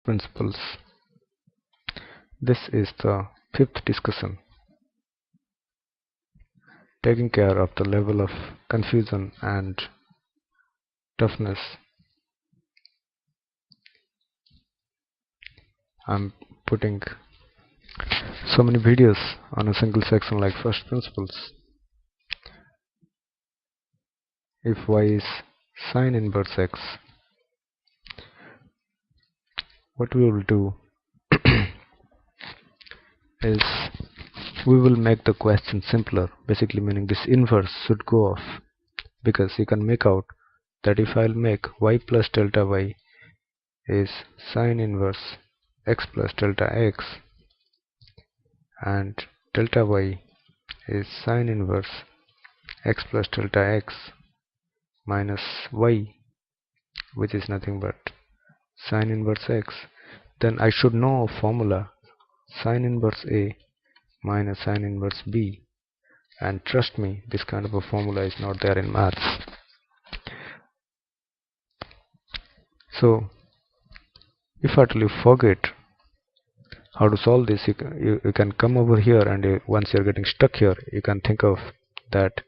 principles. This is the fifth discussion, taking care of the level of confusion and toughness. I'm putting so many videos on a single section like first principles. If y is sine inverse x, what we will do is we will make the question simpler, basically meaning this inverse should go off, because you can make out that if I'll make y plus delta y is sine inverse x plus delta x and delta y is sine inverse x plus delta x minus y, which is nothing but sine inverse x, then I should know a formula sine inverse A minus sine inverse B, and trust me, this kind of a formula is not there in maths. So if at all you forget how to solve this, you can come over here, and once you're getting stuck here, you can think of that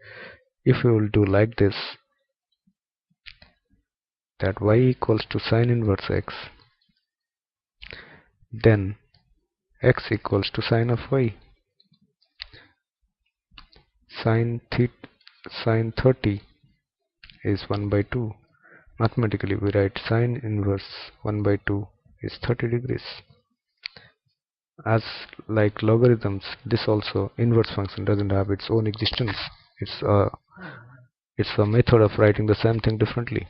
if you will do like this, that y equals to sine inverse x, then x equals to sine of y. Sine 30 is 1 by 2. Mathematically we write sine inverse 1 by 2 is 30 degrees. As like logarithms, this also inverse function doesn't have its own existence. It's a method of writing the same thing differently.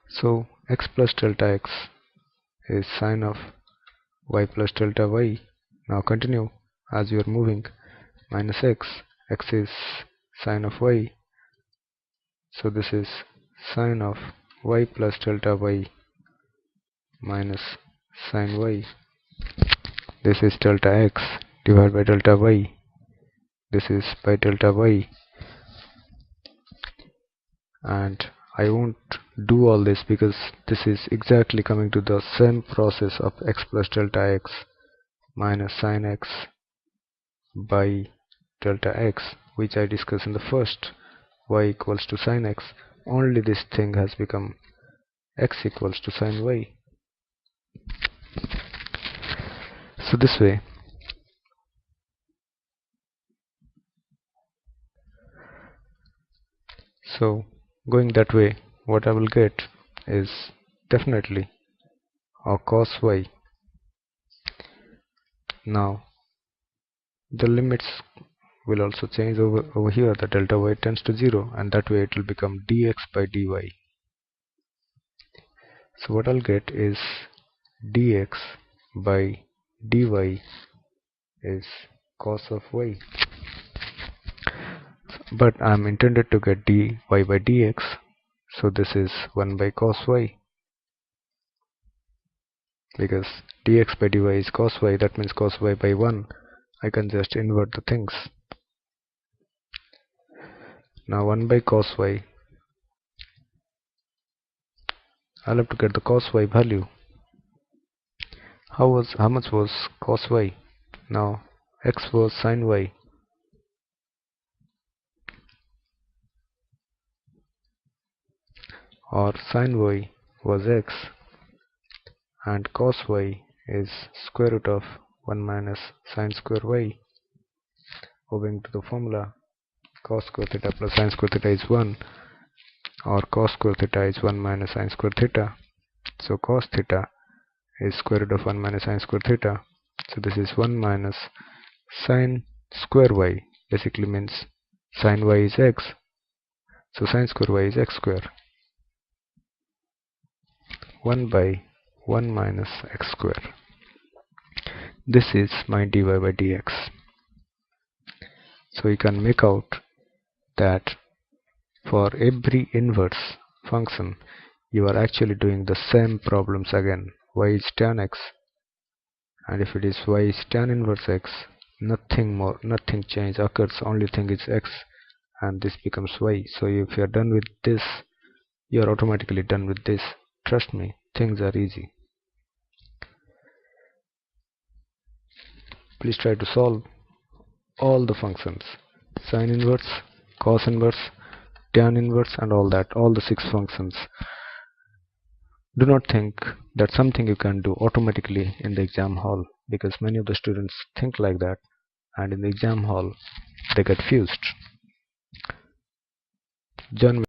So x plus delta x is sine of y plus delta y. Now continue as you are moving, minus x is sine of y, so this is sine of y plus delta y minus sine y. This is delta x divided by delta y. This is by delta y, and I won't do all this because this is exactly coming to the same process of x plus delta x minus sine x by delta x, which I discussed in the first, y equals to sine x. Only this thing has become x equals to sine y. So this way, so going that way, what I will get is definitely a cos y. Now the limits will also change over here. The delta y tends to 0, and that way it will become dx by dy. So what I'll get is dx by dy is cos of y, but I'm intended to get dy by dx, so this is 1 by cos y, because dx by dy is cos y, that means cos y by 1. I can just invert the things. Now 1 by cos y, I'll have to get the cos y value. How much was cos y? Now x was sin y, or sin y was x, and cos y is square root of 1 minus sin square y. Owing to the formula cos square theta plus sin square theta is 1, or cos square theta is 1 minus sin square theta. So cos theta is square root of 1 minus sin square theta. So this is 1 minus sin square y, basically means sin y is x, so sin square y is x square. 1 by 1 minus x square. This is my dy by dx. So you can make out that for every inverse function you are actually doing the same problems again. Y is tan x, and if it is y is tan inverse x, nothing change occurs, only thing is x, and this becomes y. So if you are done with this, you are automatically done with this. Trust me, things are easy. Please try to solve all the functions: sine inverse, cos inverse, tan inverse, and all that, all the 6 functions. Do not think that's something you can do automatically in the exam hall, because many of the students think like that, and in the exam hall they get fused. John